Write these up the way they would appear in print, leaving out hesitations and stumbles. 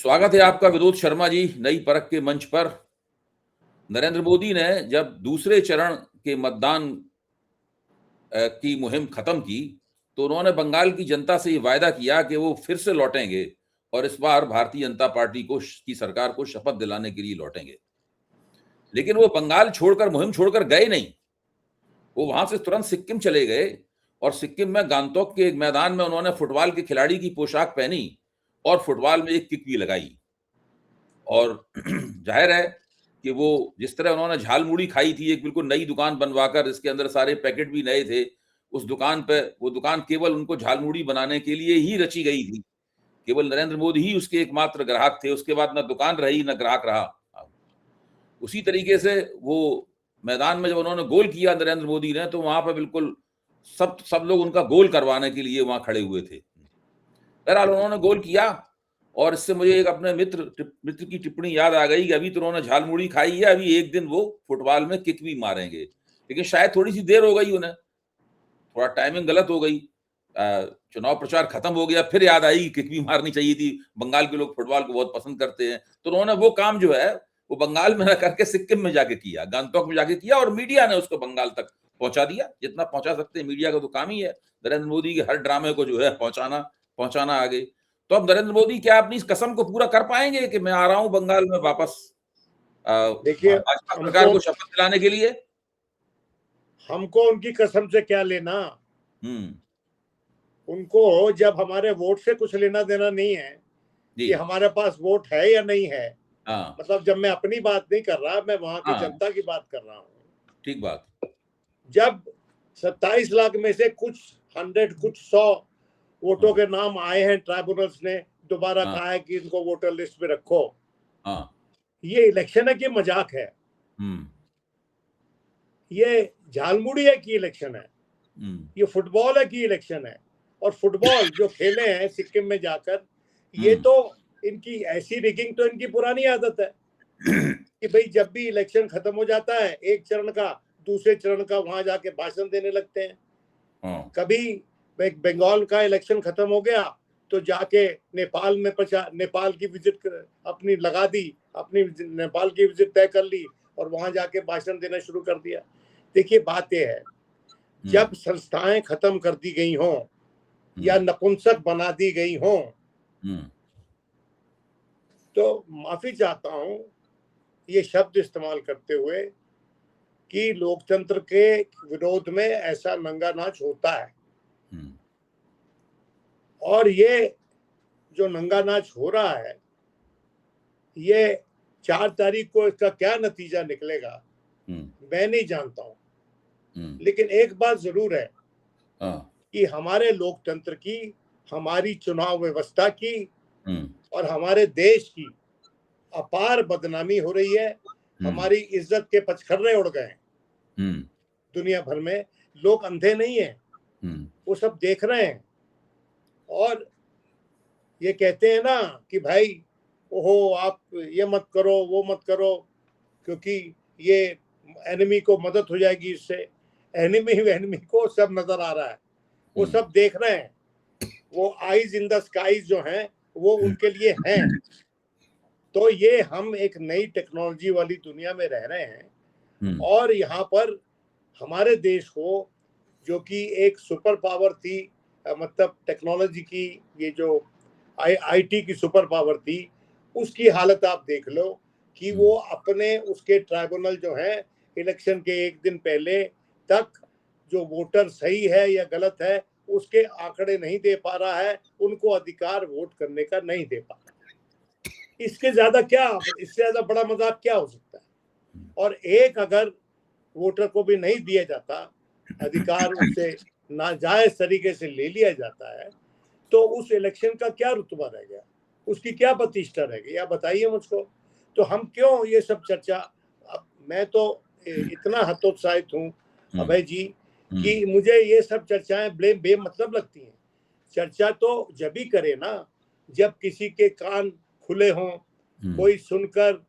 स्वागत है आपका विनोद शर्मा जी नई परख के मंच पर। नरेंद्र मोदी ने जब दूसरे चरण के मतदान की मुहिम खत्म की तो उन्होंने बंगाल की जनता से ये वायदा किया कि वो फिर से लौटेंगे और इस बार भारतीय जनता पार्टी की सरकार को शपथ दिलाने के लिए लौटेंगे। लेकिन वो बंगाल छोड़कर, मुहिम छोड़कर गए नहीं। वो वहां से तुरंत सिक्किम चले गए और सिक्किम में गांगटोक के एक मैदान में उन्होंने फुटबॉल के खिलाड़ी की पोशाक पहनी और फुटबॉल में एक किक भी लगाई। और जाहिर है कि वो जिस तरह उन्होंने झालमुड़ी खाई थी, एक बिल्कुल नई दुकान बनवाकर, इसके अंदर सारे पैकेट भी नए थे। उस दुकान पे, वो दुकान केवल उनको झालमुड़ी बनाने के लिए ही रची गई थी। केवल नरेंद्र मोदी ही उसके एकमात्र ग्राहक थे। उसके बाद ना दुकान रही, ना ग्राहक रहा। उसी तरीके से वो मैदान में जब उन्होंने गोल किया नरेंद्र मोदी ने, तो वहां पर बिल्कुल सब लोग उनका गोल करवाने के लिए वहां खड़े हुए थे। बहरहाल उन्होंने गोल किया और इससे मुझे एक अपने मित्र की टिप्पणी याद आ गई कि अभी तो उन्होंने झालमुड़ी खाई है, अभी एक दिन वो फुटबॉल में किक भी मारेंगे। लेकिन शायद थोड़ी सी देर हो गई उन्हें, थोड़ा टाइमिंग गलत हो गई। चुनाव प्रचार खत्म हो गया, फिर याद आई कि किक भी मारनी चाहिए थी। बंगाल के लोग फुटबॉल को बहुत पसंद करते हैं, तो उन्होंने वो काम जो है वो बंगाल में न करके सिक्किम में जाके किया, गंगटोक में जाके किया, और मीडिया ने उसको बंगाल तक पहुंचा दिया जितना पहुंचा सकते हैं। मीडिया का तो काम ही है नरेंद्र मोदी के हर ड्रामे को जो है पहुंचाना आगे। तो अब नरेंद्र मोदी क्या अपनी इस कसम को पूरा कर पाएंगे कि मैं आ रहा हूं बंगाल में वापस देखिए, भाजपा सरकार को शपथ दिलाने के लिए? हमको उनकी कसम से क्या लेना। उनको जब हमारे वोट से कुछ लेना देना नहीं है कि हमारे पास वोट है या नहीं है। मतलब जब मैं अपनी बात नहीं कर रहा, मैं वहां की जनता की बात कर रहा हूँ। ठीक बात। जब 27 लाख में से कुछ 100, कुछ 100 वोटों के नाम आए हैं, ट्राइब्यूनल्स ने दोबारा कहा है कि इनको वोटर लिस्ट में रखो। ये इलेक्शन है कि मजाक है? ये झालमुड़ी है कि इलेक्शन है? ये फुटबॉल है कि इलेक्शन है? और फुटबॉल जो खेले हैं सिक्किम में जाकर, ये तो इनकी ऐसी रिगिंग तो इनकी पुरानी आदत है कि भाई जब भी इलेक्शन खत्म हो जाता है, एक चरण का दूसरे चरण का वहां जाके भाषण देने लगते हैं। कभी बंगाल का इलेक्शन खत्म हो गया तो जाके नेपाल में नेपाल की विजिट अपनी लगा दी, अपनी नेपाल की विजिट तय कर ली और वहां जाके भाषण देना शुरू कर दिया। देखिए, बात यह है, जब संस्थाएं खत्म कर दी गई हों या नपुंसक बना दी गई हों, तो माफी चाहता हूं ये शब्द इस्तेमाल करते हुए कि लोकतंत्र के विरोध में ऐसा नंगा नाच होता है। और ये जो नंगा नाच हो रहा है, ये 4 तारीख को इसका क्या नतीजा निकलेगा मैं नहीं जानता हूं। लेकिन एक बात जरूर है कि हमारे लोकतंत्र की, हमारी चुनाव व्यवस्था की और हमारे देश की अपार बदनामी हो रही है। हमारी इज्जत के पचखर्रे उड़ गए हैं दुनिया भर में। लोग अंधे नहीं हैं, वो सब देख रहे हैं और ये कहते हैं ना कि भाई ओहो आप ये मत करो, वो मत करो, क्योंकि ये एनिमी को मदद हो जाएगी इससे। एनिमी को सब नजर आ रहा है, वो सब देख रहे हैं। वो आईज इन द स्काईज जो हैं वो उनके लिए हैं। तो ये हम एक नई टेक्नोलॉजी वाली दुनिया में रह रहे हैं और यहाँ पर हमारे देश को, जो कि एक सुपर पावर थी, मतलब टेक्नोलॉजी की, ये जो आईटी की सुपर पावर थी, उसकी हालत आप देख लो कि वो अपने उसके ट्राइब्यूनल जो है इलेक्शन के एक दिन पहले तक जो वोटर सही है या गलत है उसके आंकड़े नहीं दे पा रहा है, उनको अधिकार वोट करने का नहीं दे पा रहा। इसके ज्यादा क्या, इससे ज्यादा बड़ा मजाक क्या हो सकता है? और एक अगर वोटर को भी नहीं दिया जाता अधिकार, उससे नाजायज तरीके से ले लिया जाता है, तो उस इलेक्शन का क्या रुतबा रह गया, उसकी क्या प्रतिष्ठा रह गई? आप बताइए मुझको। तो हम क्यों ये सब चर्चा? अब मैं तो इतना हतोत्साहित हूँ अभय जी कि मुझे ये सब चर्चाएं बेमतलब लगती हैं। चर्चा तो जब ही करे ना जब किसी के कान खुले हों, कोई सुनकर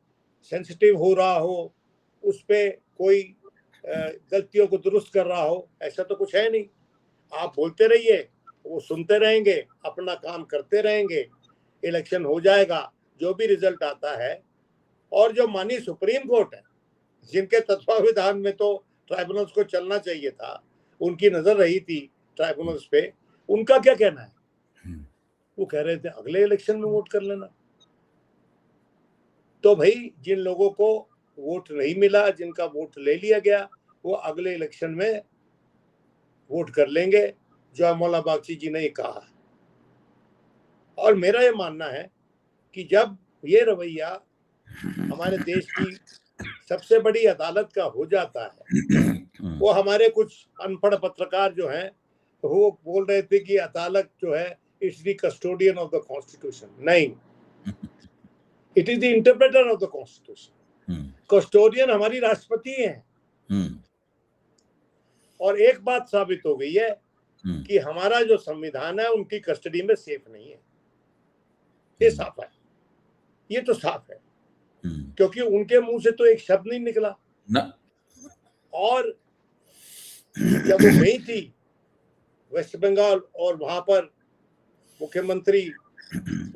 सेंसिटिव हो रहा हो, उस पे कोई गलतियों को दुरुस्त कर रहा हो। ऐसा तो कुछ है नहीं। आप बोलते रहिए, वो सुनते रहेंगे, अपना काम करते रहेंगे, इलेक्शन हो जाएगा, जो भी रिजल्ट आता है, और जो माननीय सुप्रीम कोर्ट है, जिनके तत्वावधान में तो ट्राइब्यूनल्स को चलना चाहिए था, उनकी नजर रही थी ट्राइब्यूनल्स पे, उनका क्या कहना है? वो कह रहे थे अगले इलेक्शन में वोट कर लेना। तो भाई जिन लोगों को वोट नहीं मिला, जिनका वोट ले लिया गया, वो अगले इलेक्शन में वोट कर लेंगे, जो मौला बागची जी ने कहा। और मेरा ये मानना है कि जब ये रवैया हमारे देश की सबसे बड़ी अदालत का हो जाता है, वो हमारे कुछ अनपढ़ पत्रकार जो हैं वो बोल रहे थे कि अदालत जो है it's the custodian of the constitution. नहीं, it is the interpreter of the constitution. Custodian हमारी राष्ट्रपति हैं। और एक बात साबित हो गई है कि हमारा जो संविधान है उनकी कस्टडी में सेफ नहीं है। ये साफ है, ये तो साफ है, क्योंकि उनके मुंह से तो एक शब्द नहीं निकला ना। और जब वो गई थी वेस्ट बंगाल और वहां पर मुख्यमंत्री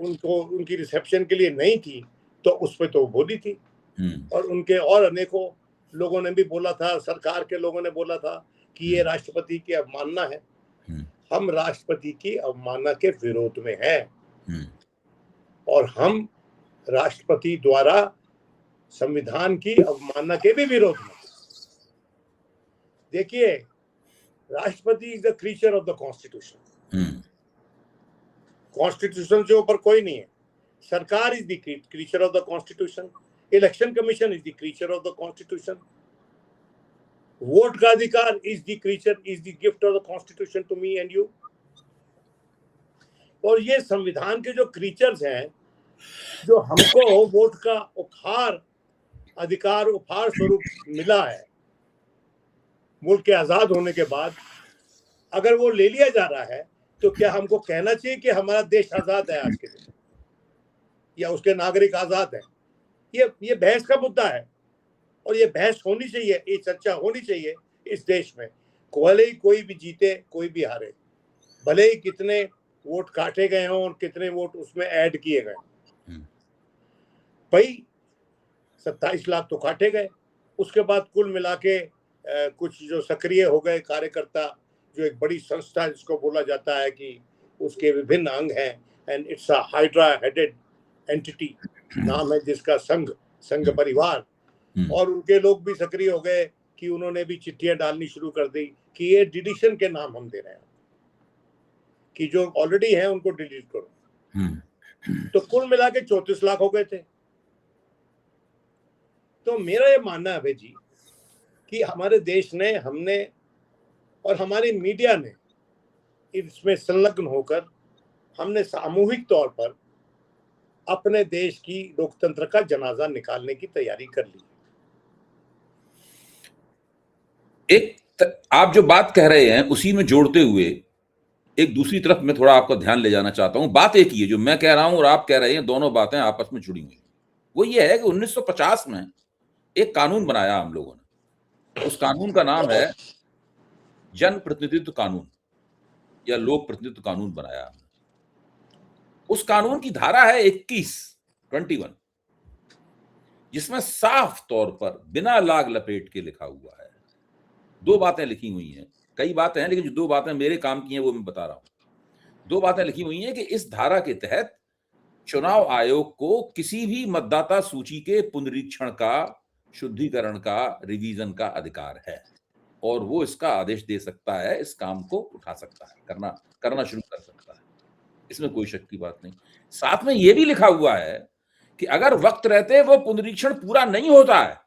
उनको उनकी रिसेप्शन के लिए नहीं थी, तो उस पर तो बोली थी। और उनके और अनेकों लोगों ने भी बोला था, सरकार के लोगों ने बोला था कि ये राष्ट्रपति की अवमानना है। हम राष्ट्रपति की अवमानना के विरोध में हैं और हम राष्ट्रपति द्वारा संविधान की अवमानना के भी विरोध में। देखिए, राष्ट्रपति is the creature of the constitution. Constitution से ऊपर कोई नहीं है। सरकार is the creature of the constitution. Election commission is the creature of the constitution. Vote का अधिकार is the creature, is the gift of the constitution to me and you. और ये संविधान के जो क्रीचर्स हैं, जो हमको वोट का उपहार अधिकार उपहार स्वरूप मिला है मुल्क के आजाद होने के बाद, अगर वो ले लिया जा रहा है, तो क्या हमको कहना चाहिए कि हमारा देश आजाद है आज के दिन, या उसके नागरिक आजाद है? ये बहस का मुद्दा है, और ये बहस होनी चाहिए, ये चर्चा होनी चाहिए इस देश में। भले ही कोई भी जीते, कोई भी हारे, भले ही कितने वोट काटे गए हों और कितने वोट उसमें ऐड किए गए, भाई 27 लाख तो काटे गए। उसके बाद कुल मिला के कुछ जो सक्रिय हो गए कार्यकर्ता, जो एक बड़ी संस्था जिसको बोला जाता है कि उसके विभिन्न अंग हैं, and it's a hydra headed entity, नाम है जिसका संघ परिवार। और उनके लोग भी सक्रिय हो गए कि उन्होंने भी चिट्ठियां डालनी शुरू कर दी कि ये डिलीशन के नाम हम दे रहे हैं, कि जो ऑलरेडी हैं उनको डिलीट करो। तो कुल मिला के 34 लाख हो गए थे। तो मेरा ये मानना है भाई जी कि हमारे देश ने, हमने और हमारी मीडिया ने इसमें संलग्न होकर हमने सामूहिक तौर पर अपने देश की लोकतंत्र का जनाजा निकालने की तैयारी कर ली। आप जो बात कह रहे हैं उसी में जोड़ते हुए एक दूसरी तरफ मैं थोड़ा आपका ध्यान ले जाना चाहता हूं। बात एक ही है, जो मैं कह रहा हूं और आप कह रहे हैं, दोनों बातें आपस में जुड़ी हुई। वो ये है कि 1950 में एक कानून बनाया हम लोगों ने। उस कानून का नाम है जन प्रतिनिधित्व कानून या लोक प्रतिनिधित्व कानून बनाया। उस कानून की धारा है 21, जिसमें साफ तौर पर बिना लाग लपेट के लिखा हुआ है, दो बातें लिखी हुई हैं। कई बातें हैं, लेकिन जो दो बातें मेरे काम की हैं वो मैं बता रहा हूं। दो बातें लिखी हुई हैं कि इस धारा के तहत चुनाव आयोग को किसी भी मतदाता सूची के पुनरीक्षण का, शुद्धिकरण का, रिवीजन का अधिकार है, और वो इसका आदेश दे सकता है, इस काम को उठा सकता है, करना शुरू कर सकता है। इसमें कोई शक की बात नहीं। साथ में यह भी लिखा हुआ है कि अगर वक्त रहते वो पुनरीक्षण पूरा नहीं होता है,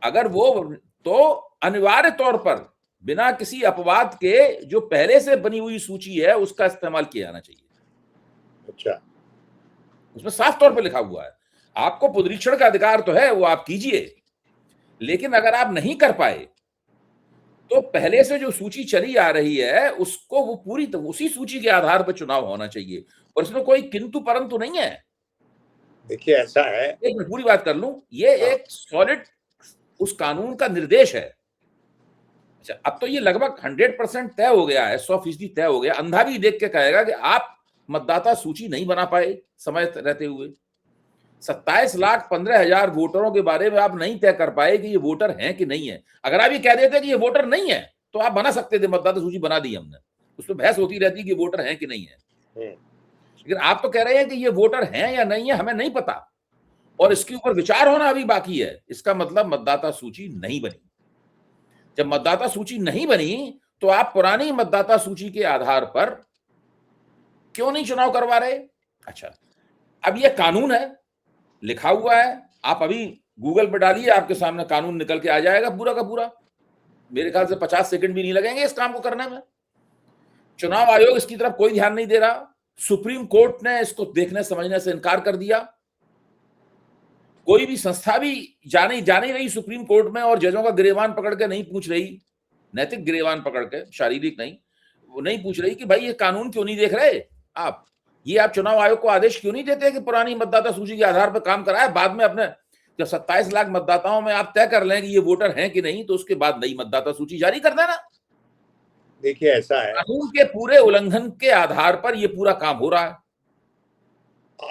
अगर वो, तो अनिवार्य तौर पर बिना किसी अपवाद के जो पहले से बनी हुई सूची है उसका इस्तेमाल किया जाना चाहिए। अच्छा, उसमें साफ तौर पर लिखा हुआ है आपको पुनरीक्षण का अधिकार तो है, वो आप कीजिए, लेकिन अगर आप नहीं कर पाए तो पहले से जो सूची चली आ रही है उसको वो पूरी उसी सूची के आधार पर चुनाव होना चाहिए, और इसमें कोई किंतु परंतु नहीं है। देखिए, ऐसा है, एक मैं पूरी बात कर लूं, ये एक सॉलिड उस कानून का निर्देश है। अच्छा, अब तो ये लगभग 100% तय हो गया है, 100% तय हो गया। अंधा भी देख के कहेगा कि आप मतदाता सूची नहीं बना पाए समय रहते हुए। 27,15,000 वोटरों के बारे में आप नहीं तय कर पाए कि ये वोटर हैं कि नहीं है। अगर आप ये कह देते कि ये वोटर नहीं है तो आप बना सकते थे, मतदाता सूची बना दी हमने, उसमें बहस होती रहती कि वोटर हैं कि नहीं है। लेकिन आप तो कह रहे हैं कि ये वोटर हैं या नहीं है हमें नहीं पता, और इसके ऊपर विचार होना अभी बाकी है। इसका मतलब मतदाता सूची नहीं बनी। जब मतदाता सूची नहीं बनी तो आप पुरानी मतदाता सूची के आधार पर क्यों नहीं चुनाव करवा रहे? अच्छा, अब ये कानून है, लिखा हुआ है, आप अभी गूगल पर डालिए, आपके सामने कानून निकल के आ जाएगा पूरा का पूरा। मेरे ख्याल से 50 सेकंड भी नहीं लगेंगे इस काम को करने में। चुनाव आयोग इसकी तरफ कोई ध्यान नहीं दे रहा। सुप्रीम कोर्ट ने इसको देखने समझने से इनकार कर दिया। कोई भी संस्था भी जाने रही सुप्रीम कोर्ट में और जजों का गिरेबान पकड़ के नहीं पूछ रही, नैतिक गिरेबान पकड़ के, शारीरिक नहीं, वो नहीं पूछ रही कि भाई ये कानून क्यों नहीं देख रहे आप, ये आप चुनाव आयोग को आदेश क्यों नहीं देते कि पुरानी मतदाता सूची के आधार पर काम कराए, बाद में अपने जब 27 लाख मतदाताओं में आप तय कर लें कि ये वोटर हैं कि नहीं, तो उसके बाद नई मतदाता सूची जारी कर देना। देखिए ऐसा है, कानून के पूरे उल्लंघन के आधार पर ये पूरा काम हो रहा है।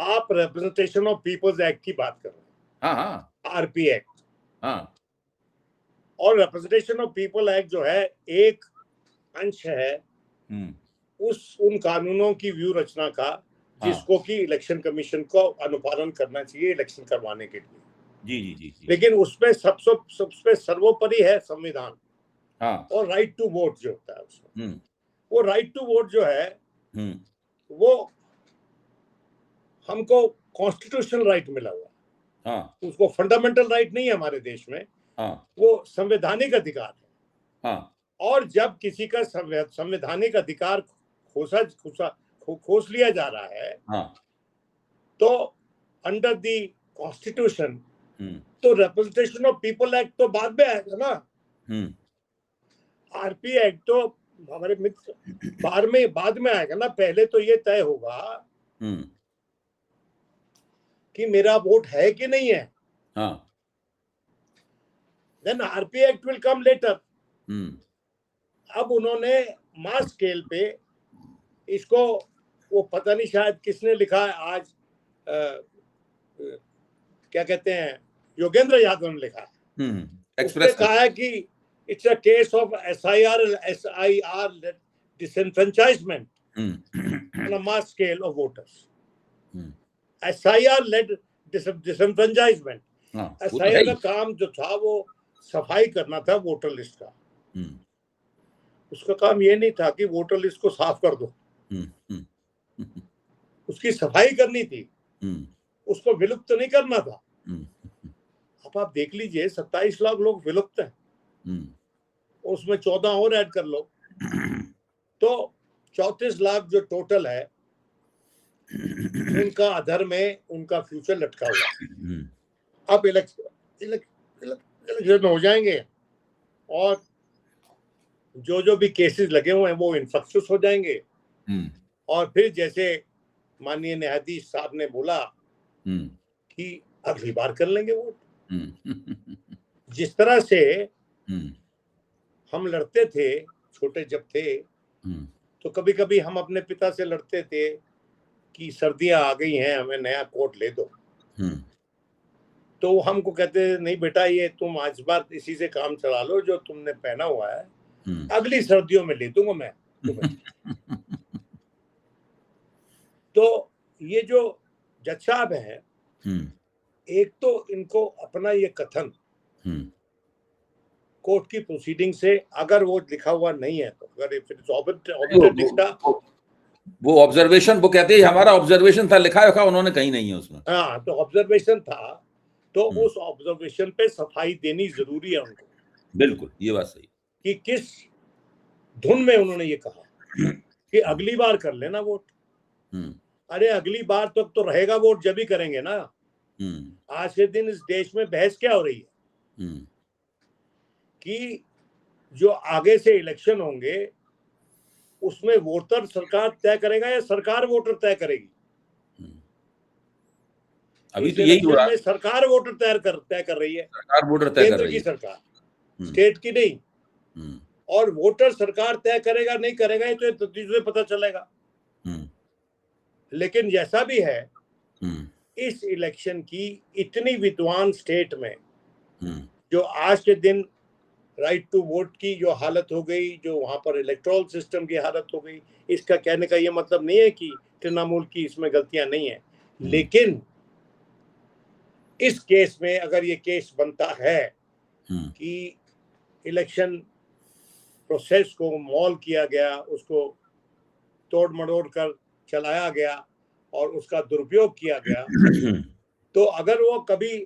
आप रिप्रेजेंटेशन ऑफ पीपल्स एक्ट की बात कर रहे हैं। हाँ, आरपी एक्ट। हाँ, और रिप्रेजेंटेशन ऑफ पीपल एक्ट जो है एक अंश है उन कानूनों की व्यू रचना का जिसको कि इलेक्शन कमीशन को अनुपालन करना चाहिए इलेक्शन करवाने के लिए। जी। लेकिन उसमें सबसे सर्वोपरि है संविधान। हाँ। और राइट टू वोट जो होता है उसमें, वो राइट टू वोट जो है वो हमको कॉन्स्टिट्यूशनल राइट मिला हुआ है। हाँ। उसको फंडामेंटल राइट नहीं है हमारे देश में। हाँ। वो संवैधानिक अधिकार है। हाँ। और जब किसी का संवैधानिक अधिकार खोस लिया जा रहा है, हाँ, तो अंडर द कॉन्स्टिट्यूशन तो रिप्रेजेंटेशन ऑफ पीपल एक्ट तो बाद में आएगा ना। आरपी एक्ट तो हमारे मित्र बाद में आएगा ना। पहले तो ये तय होगा कि मेरा वोट है कि नहीं है। Then RP act will come later. अब उन्होंने मास स्केल पे इसको, वो पता नहीं शायद किसने लिखा है आज, क्या कहते हैं, योगेंद्र यादव ने लिखा है। उसने कहा है कि it's a case of SIR disenfranchisement on a mass scale of voters. SIR led disenfranchisement. SIR का काम जो था वो सफाई करना था वोटर लिस्ट का। उसका काम ये नहीं था कि वोटर लिस्ट को साफ कर दो, उसकी सफाई करनी थी, उसको विलुप्त तो नहीं करना था। अब आप देख लीजिए 27 लाख लोग विलुप्त हैं, उसमें 14 और ऐड कर लो तो 34 लाख जो टोटल है उनका अधर में उनका फ्यूचर लटका हुआ। अब इलेक्शन हो जाएंगे और जो भी केसेस लगे हुए हैं वो इन्फ्रक्शस हो जाएंगे। और फिर जैसे माननीय न्यायाधीश साहब ने बोला कि अगली बार कर लेंगे वोट। जिस तरह से हम लड़ते थे छोटे जब थे, तो कभी कभी हम अपने पिता से लड़ते थे कि सर्दियां आ गई हैं हमें नया कोट ले दो, तो हमको कहते नहीं बेटा ये तुम आज बार इसी से काम चला लो जो तुमने पहना हुआ है, अगली सर्दियों में ले दूंगा मैं तो ये जो जज साहब है, एक तो इनको अपना ये कथन कोर्ट की प्रोसीडिंग से, अगर वो लिखा हुआ नहीं है तो अगर वो ऑब्जर्वेशन, वो कहते हैं हमारा ऑब्जर्वेशन था, लिखा रखा उन्होंने कहीं नहीं है उसमें। हाँ, तो ऑब्जर्वेशन था तो उस ऑब्जर्वेशन पे सफाई देनी जरूरी है उनको। बिल्कुल, ये बात सही कि किस धुन में उन्होंने ये कहा कि अगली बार कर लेना वोट। अरे अगली बार तक तो रहेगा वोट जब ही करेंगे ना। आज के दिन इस देश में बहस क्या हो रही है कि जो आगे से इलेक्शन होंगे उसमें वोटर सरकार तय करेगा या सरकार वोटर तय करेगी। अभी तो यही हो रहा है, सरकार वोटर तय कर रही है, सरकार वोटर तय कर रही है, केंद्र की सरकार, स्टेट की नहीं। और वोटर सरकार तय करेगा नहीं करेगा ये तो नतीजे पता चलेगा। लेकिन जैसा भी है, इस इलेक्शन की इतनी विद्वान स्टेट में जो आज के दिन राइट टू वोट की जो हालत हो गई, जो वहां पर इलेक्टोरल सिस्टम की हालत हो गई, इसका कहने का ये मतलब नहीं है कि तृणमूल की इसमें गलतियां नहीं है, लेकिन इस केस में अगर ये केस बनता है कि इलेक्शन प्रोसेस को मॉल किया गया, उसको तोड़ मड़ोड़ कर चलाया गया और उसका दुरुपयोग किया गया, तो अगर वो कभी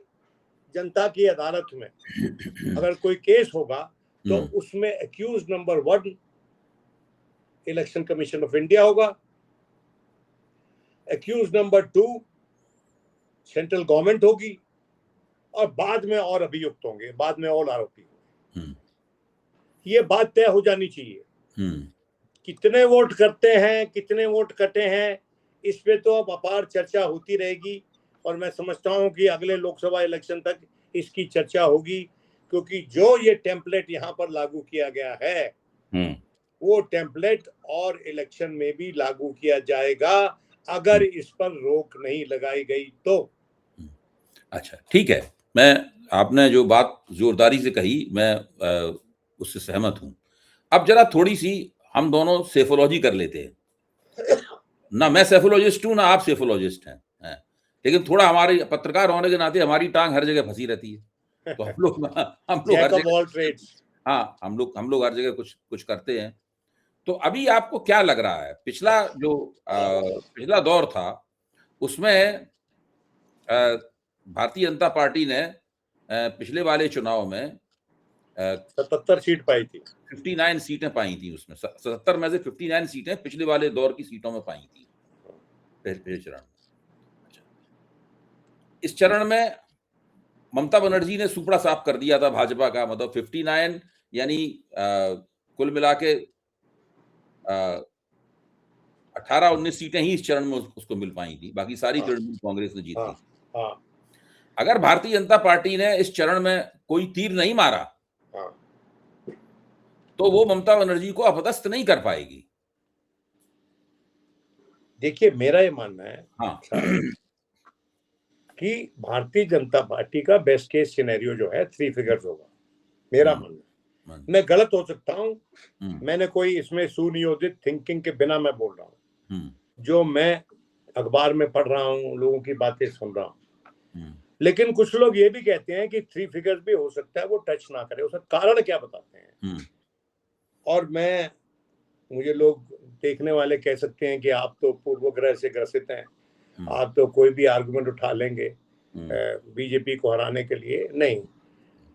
जनता की अदालत में अगर कोई केस होगा तो उसमें accused number 1 election commission of India होगा, एक्यूज नंबर 2 सेंट्रल गवर्नमेंट होगी, और बाद में और अभियुक्त होंगे, बाद में और आरोपी होंगे। ये बात तय हो जानी चाहिए। कितने वोट करते हैं, कितने वोट कटे हैं, इस पे तो अब अपार चर्चा होती रहेगी, और मैं समझता हूं कि अगले लोकसभा इलेक्शन तक इसकी चर्चा होगी, क्योंकि जो ये टेम्पलेट यहाँ पर लागू किया गया है वो टेम्पलेट और इलेक्शन में भी लागू किया जाएगा अगर इस पर रोक नहीं लगाई गई तो। अच्छा, ठीक है, मैं आपने जो बात जोरदारी से कही मैं उससे सहमत हूं। अब जरा थोड़ी सी हम दोनों सेफोलॉजी कर लेते हैं ना। मैं सेफोलॉजिस्ट हूं ना आप सेफोलॉजिस्ट हैं, लेकिन थोड़ा हमारे पत्रकार होने के नाते हमारी टांग हर जगह फंसी रहती है, तो हम लोग हर जगह, हाँ, हम लोग हर जगह कुछ करते हैं। तो अभी आपको क्या लग रहा है, पिछला दौर था उसमें भारतीय जनता पार्टी ने पिछले वाले चुनाव में 77 सीट पाई थी, 59 सीटें पाई थी, उसमें 77 में से 59 सीटें पिछले वाले दौर की सीटों में पाई थी पहले चरण में। इस चरण में ममता बनर्जी ने सुपड़ा साफ कर दिया था भाजपा का, मतलब 59 यानी कुल मिला के 18-19 सीटें ही इस चरण में उसको मिल पाई थी, बाकी सारी तृणमूल कांग्रेस ने जीत ली। अगर भारतीय जनता पार्टी ने इस चरण में कोई तीर नहीं मारा तो वो ममता बनर्जी को अपदस्थ नहीं कर पाएगी। देखिए, मेरा ये मानना है कि भारतीय जनता पार्टी का बेस्ट केस सिनेरियो जो है 3 फिगर्स होगा, मेरा मानना है। मैं गलत हो सकता हूं, मैंने कोई इसमें सुनियोजित थिंकिंग के बिना मैं बोल रहा हूं, जो मैं अखबार में पढ़ रहा हूं, लोगों की बातें सुन रहा हूं। लेकिन कुछ लोग ये भी कहते हैं कि 3 फिगर्स भी हो सकता है वो टच ना करे, उसका कारण क्या बताते हैं। और मुझे लोग देखने वाले कह सकते हैं कि आप तो पूर्वग्रह से ग्रसित हैं, आप तो कोई भी आर्गुमेंट उठा लेंगे बीजेपी को हराने के लिए। नहीं,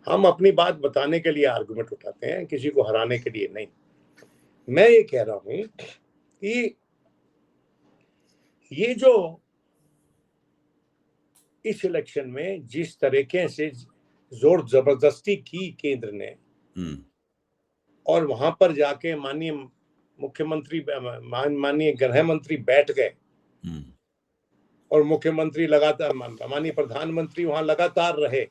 हम अपनी बात बताने के लिए आर्गुमेंट उठाते हैं, किसी को हराने के लिए नहीं। मैं ये कह रहा हूं कि ये जो इस इलेक्शन में जिस तरीके से जोर जबरदस्ती की केंद्र ने, और वहां पर जाके माननीय मुख्यमंत्री, माननीय गृह मंत्री बैठ गए, और मुख्यमंत्री लगातार, माननीय प्रधानमंत्री वहां लगातार रहे,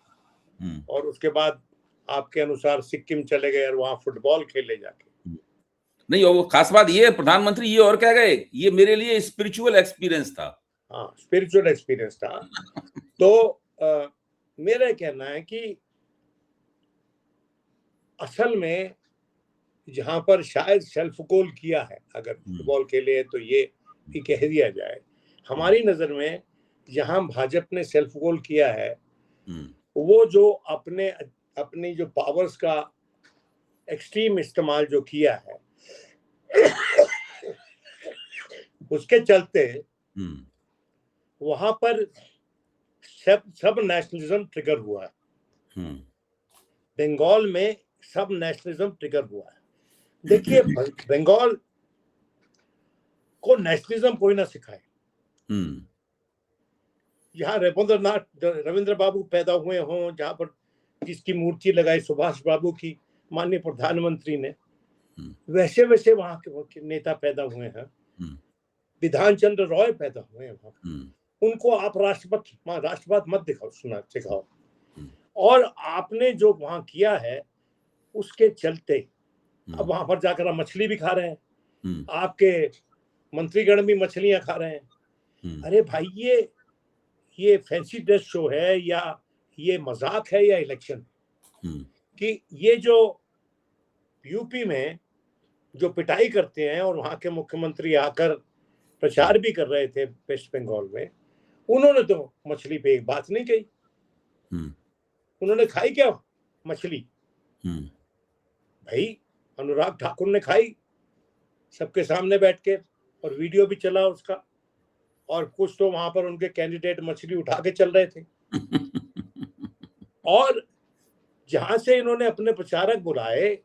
और उसके बाद आपके अनुसार सिक्किम चले गए और वहां फुटबॉल खेले जाके। नहीं, वो खास बात ये, प्रधानमंत्री ये और क्या गए, ये मेरे लिए स्पिरिचुअल एक्सपीरियंस था। हाँ, स्पिरिचुअल एक्सपीरियंस था। तो मेरा कहना है कि असल में जहां पर शायद सेल्फ गोल किया है, अगर फुटबॉल के लिए तो ये भी कह दिया जाए, हमारी नजर में जहां भाजपा ने सेल्फ गोल किया है, वो जो अपनी जो पावर्स का एक्सट्रीम इस्तेमाल जो किया है, उसके चलते वहां पर सब नेशनलिज्म ट्रिगर हुआ है। बंगाल में सब नेशनलिज्म ट्रिगर हुआ है। देखिए, बंगाल को नेशनलिज्म कोई ना सिखाए। यहाँ रविंद्र बाबू पैदा हुए हों, जहां पर जिसकी मूर्ति लगाई सुभाष बाबू की माननीय प्रधानमंत्री ने, वैसे वैसे वहां के नेता पैदा हुए हैं। विधान चंद्र रॉय पैदा हुए हैं वहां। उनको आप राष्ट्रवाद मत सिखाओ। और आपने जो वहां किया है उसके चलते अब वहां पर जाकर आप मछली भी खा रहे हैं, आपके मंत्रीगण भी मछलियां खा रहे हैं। अरे भाई, ये फैंसी ड्रेस शो है या ये मजाक है या इलेक्शन? कि ये जो यूपी में जो पिटाई करते हैं और वहां के मुख्यमंत्री आकर प्रचार भी कर रहे थे वेस्ट बंगाल में, उन्होंने तो मछली पे एक बात नहीं कही। उन्होंने खाई क्या मछली? भाई अनुराग ठाकुर ने खाई सबके सामने बैठ के, और वीडियो भी चला उसका, और कुछ तो वहां पर उनके कैंडिडेट मछली उठा के चल रहे थे। और जहां से इन्होंने अपने प्रचारक बुलाए,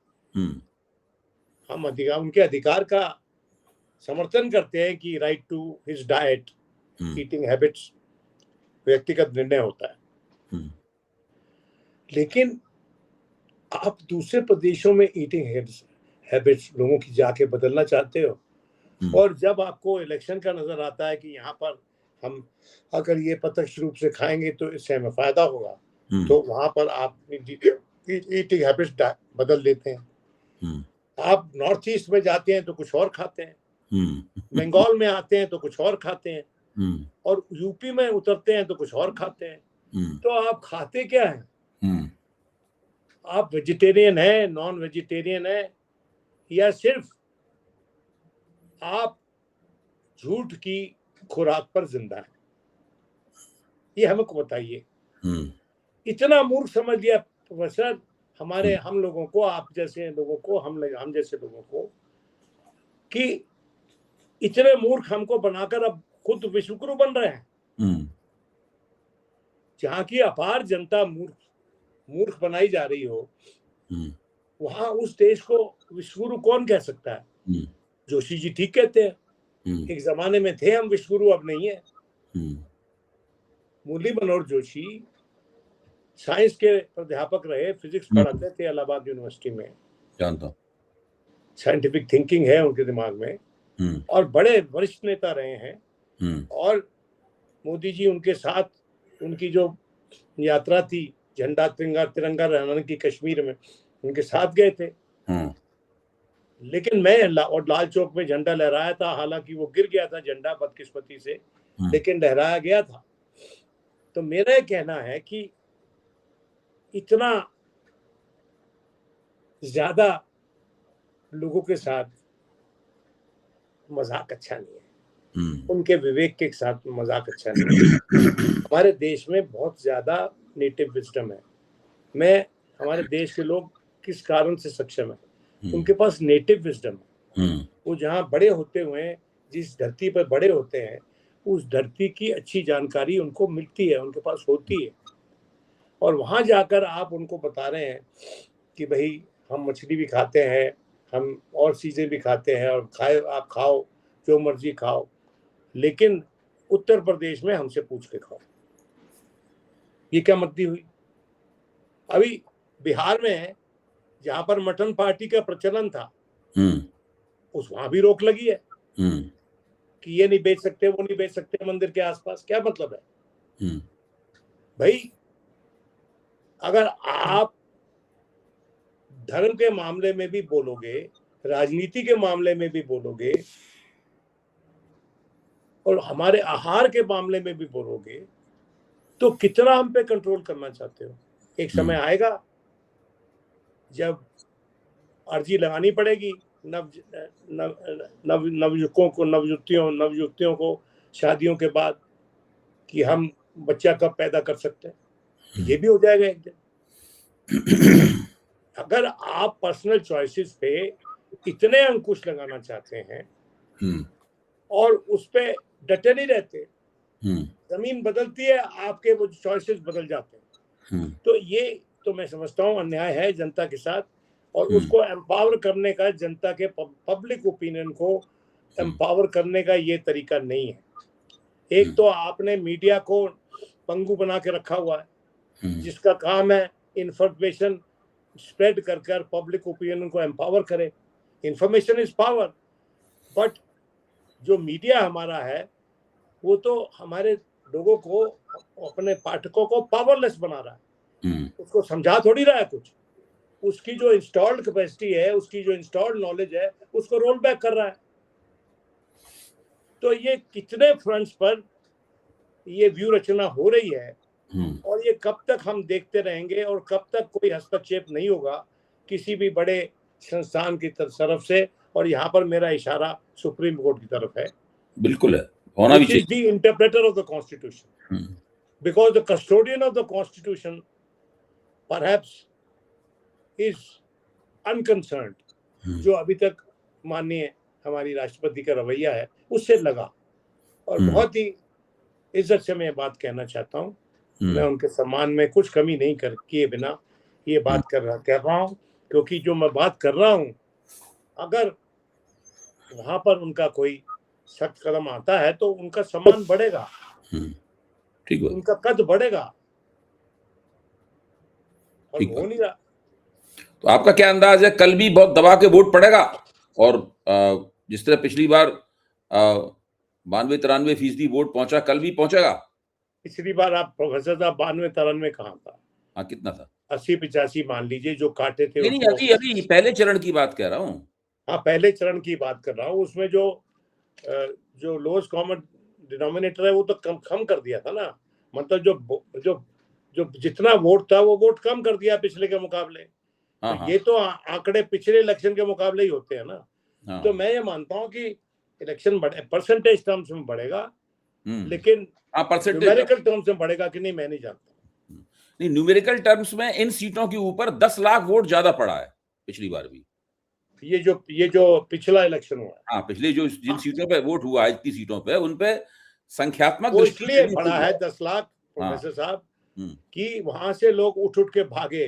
हम उनके अधिकार का समर्थन करते हैं कि right to his diet, eating habits व्यक्तिगत निर्णय होता है, लेकिन आप दूसरे प्रदेशों में ईटिंग हैबिट्स लोगों की जाके बदलना चाहते हो, और जब आपको इलेक्शन का नजर आता है कि यहाँ पर हम अगर ये प्रत्यक्ष रूप से खाएंगे तो इससे हमें फायदा होगा, तो वहां पर आप ईटिंग हैबिट्स बदल देते हैं। आप नॉर्थ ईस्ट में जाते हैं तो कुछ और खाते हैं, बंगाल में आते हैं तो कुछ और खाते हैं, और यूपी में उतरते हैं तो कुछ और खाते हैं। तो आप खाते क्या हैं? आप वेजिटेरियन है, नॉन वेजिटेरियन है, या सिर्फ आप झूठ की खुराक पर जिंदा है? ये हमको बताइए। इतना मूर्ख समझ लिया प्रोफेसर हम लोगों को, आप जैसे लोगों को, हम जैसे लोगों को, कि इतने मूर्ख हमको बनाकर अब खुद विश्वगुरु बन रहे हैं। जहां की अपार जनता मूर्ख बनाई जा रही हो, वहां उस देश को विश्वगुरु कौन कह सकता है? जोशी जी ठीक कहते हैं, एक जमाने में थे हम विश्वगुरु, अब नहीं है। मुरली मनोहर जोशी साइंस के अध्यापक रहे, फिजिक्स पढ़ाते थे इलाहाबाद यूनिवर्सिटी में, जानता हूं, साइंटिफिक थिंकिंग है उनके दिमाग में, और बड़े वरिष्ठ नेता रहे हैं। और मोदी जी उनके साथ, उनकी जो यात्रा थी झंडा तिरंगा लहराने की कश्मीर में, उनके साथ गए थे। लेकिन मैं और लाल चौक में झंडा लहराया था, हालांकि वो गिर गया था झंडा बदकिस्मती से, लेकिन लहराया गया था। तो मेरा कहना है कि इतना ज्यादा लोगों के साथ मजाक अच्छा नहीं है, उनके विवेक के साथ मजाक अच्छा नहीं है। हमारे देश में बहुत ज्यादा नेटिव विजडम है। हमारे देश के लोग किस कारण से सक्षम है? उनके पास नेटिव विजडम है। वो जहाँ बड़े होते हुए, जिस धरती पर बड़े होते हैं, उस धरती की अच्छी जानकारी उनको मिलती है, उनके पास होती है। और वहां जाकर आप उनको बता रहे हैं कि भाई हम मछली भी खाते हैं, हम और चीजें भी खाते हैं, और आप खाओ, जो मर्जी खाओ, लेकिन उत्तर प्रदेश में हमसे पूछ के खाओ। ये क्या मद्दी हुई? अभी बिहार में जहां पर मटन पार्टी का प्रचलन था, वहां भी रोक लगी है कि ये नहीं बेच सकते, वो नहीं बेच सकते मंदिर के आसपास। क्या मतलब है भाई? अगर आप धर्म के मामले में भी बोलोगे, राजनीति के मामले में भी बोलोगे, और हमारे आहार के मामले में भी बोलोगे, तो कितना हम पे कंट्रोल करना चाहते हो? एक समय आएगा जब अर्जी लगानी पड़ेगी नवयुवकों को, नवयुवतियों को शादियों के बाद, कि हम बच्चा कब पैदा कर सकते हैं। ये भी हो जाएगा एक दिन। अगर आप पर्सनल चॉइसेस पे इतने अंकुश लगाना चाहते हैं और उस पे डटे नहीं रहते, जमीन बदलती है, आपके वो चॉइसेस बदल जाते हैं। तो ये तो मैं समझता हूँ अन्याय है जनता के साथ, और उसको एम्पावर करने का, जनता के पब्लिक ओपिनियन को एम्पावर करने का ये तरीका नहीं है। एक तो आपने मीडिया को पंगु बना के रखा हुआ है, जिसका काम है इंफॉर्मेशन स्प्रेड कर पब्लिक ओपिनियन को एम्पावर करे। इंफॉर्मेशन इज पावर, बट जो मीडिया हमारा है वो तो हमारे लोगों को, अपने पाठकों को पावरलेस बना रहा है। उसको समझा थोड़ी रहा है कुछ। उसकी जो इंस्टॉल्ड कैपेसिटी है, उसकी जो इंस्टॉल्ड नॉलेज है, उसको रोल बैक कर रहा है। तो ये कितने फ्रंट्स पर ये व्यू रचना हो रही है और ये कब तक हम देखते रहेंगे और कब तक कोई हस्तक्षेप नहीं होगा किसी भी बड़े संस्थान की तरफ से। और यहाँ पर मेरा इशारा सुप्रीम कोर्ट की तरफ है। बिल्कुल है, होना भी चाहिए। The interpreter of the constitution, because the custodian of the constitution perhaps is unconcerned. जो अभी तक माननीय हमारी राष्ट्रपति का रवैया है उससे लगा। और बहुत ही इज्जत से मैं बात कहना चाहता हूँ, मैं उनके सम्मान में कुछ कमी नहीं किए बिना ये बात कर रहा हूँ, क्योंकि जो मैं बात कर रहा हूँ अगर वहां पर उनका कोई सख्त कदम आता है तो उनका सम्मान बढ़ेगा, ठीक है, उनका कद बढ़ेगा, और हो नहीं रहा। तो आपका क्या अंदाज है, कल भी बहुत दबा के वोट पड़ेगा? और जिस तरह पिछली बार 92-93% वोट पहुंचा, कल भी पहुंचेगा? पिछली बार आप प्रोफेसर साहब 92-93 कहाँ था? हाँ, कितना था? 80-85 मान लीजिए, जो काटे थे। नहीं, अभी पहले चरण की बात कह रहा हूँ। हाँ, पहले चरण की बात कर रहा हूँ। उसमें जो लोएस्ट कॉमन डिनोमिनेटर है वो तो कम कर दिया था ना। मतलब जो जितना वोट था वो वोट कम कर दिया पिछले के मुकाबले। तो ये तो आंकड़े पिछले इलेक्शन के मुकाबले ही होते हैं ना। तो मैं ये मानता हूँ कि इलेक्शन परसेंटेज टर्म्स में बढ़ेगा, लेकिन न्यूमेरिकल टर्म्स में बढ़ेगा कि नहीं मैं नहीं जानता। नहीं, न्यूमेरिकल टर्म्स में इन सीटों के ऊपर 10 लाख वोट ज्यादा पड़ा है पिछली बार भी। ये जो पिछला इलेक्शन हुआ है, हाँ, पिछले जिन सीटों पे वोट हुआ है, इतनी सीटों पे, उन पे संख्यात्मक इसलिए बढ़ा है 10 लाख प्रोफेसर साहब, कि वहां से लोग उठ के भागे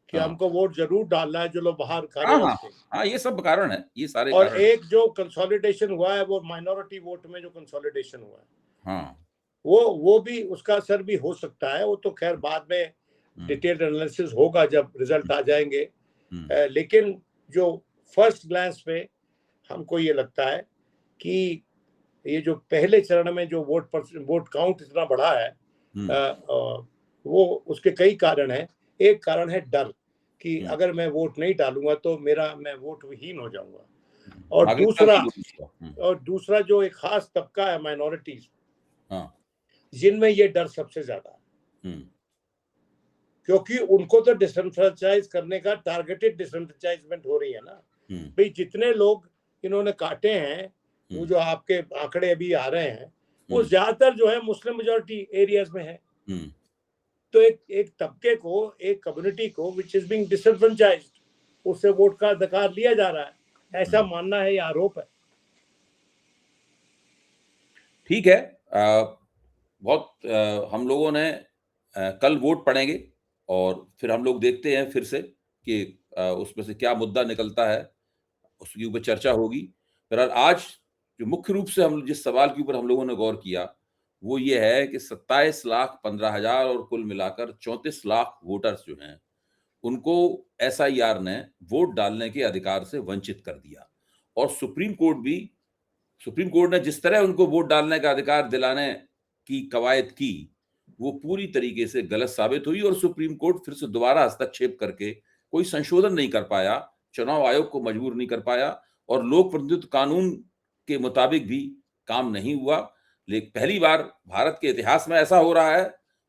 कि हमको वोट जरूर डालना है, जो लोग बाहर हाँ, ये सब कारण है, ये सारे और कारण। एक जो कंसोलिडेशन हुआ है वो माइनॉरिटी वोट में जो कंसोलिडेशन हुआ है, हाँ, वो भी उसका असर भी हो सकता है। वो तो खैर बाद में डिटेल्ड एनालिसिस होगा जब रिजल्ट आ जाएंगे। लेकिन जो फर्स्ट ग्लांस पे हमको ये लगता है कि ये जो पहले चरण में जो वोट काउंट इतना बढ़ा है, वो उसके कई कारण हैं। एक कारण है डर कि अगर मैं वोट नहीं डालूंगा तो मैं वोट विहीन हो जाऊंगा। और दूसरा जो एक खास तबका है माइनॉरिटीज, जिनमें ये डर सबसे ज्यादा है, क्योंकि उनको तो डिसएनफ्रेंचाइज करने का टारगेटेड डिसएनफ्रेंचाइजमेंट हो रही है ना। भाई जितने लोग इन्होंने काटे हैं, वो जो आपके आंकड़े अभी आ रहे हैं, वो ज्यादातर जो है मुस्लिम मेजॉरिटी एरियाज में है। तो एक तबके को, एक कम्युनिटी को विच इज बीइंग डिसएडवांटेज्ड, उससे वोट का अधिकार लिया जा रहा है, ऐसा मानना है, ये आरोप है। ठीक है, हम लोगों ने कल वोट पड़ेंगे और फिर हम लोग देखते हैं फिर से कि उसमें से क्या मुद्दा निकलता है, उसके ऊपर चर्चा होगी। फिर आज जो मुख्य रूप से हम जिस सवाल के ऊपर हम लोगों ने गौर किया वो ये है कि 27,15,000 और कुल मिलाकर 34 लाख वोटर्स जो हैं उनको SIR ने वोट डालने के अधिकार से वंचित कर दिया। और सुप्रीम कोर्ट ने जिस तरह उनको वोट डालने का अधिकार दिलाने की कवायद की, वो पूरी तरीके से गलत साबित हुई और सुप्रीम कोर्ट फिर से दोबारा हस्तक्षेप करके कोई संशोधन नहीं कर पाया, चुनाव आयोग को मजबूर नहीं कर पाया और लोक प्रतिनिधित्व कानून के मुताबिक भी काम नहीं हुआ। लेकिन पहली बार भारत के इतिहास में ऐसा हो रहा है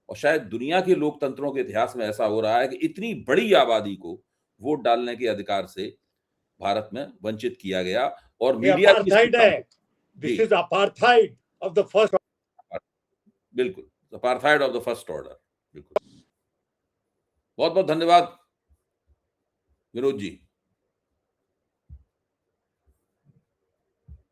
और शायद दुनिया के लोकतंत्रों के इतिहास में ऐसा हो रहा है कि इतनी बड़ी आबादी को वोट डालने के अधिकार से भारत में वंचित किया गया। और media this is apartheid of the first, बिल्कुल apartheid of the first order. बिल्कुल, बहुत बहुत धन्यवाद विनोद जी।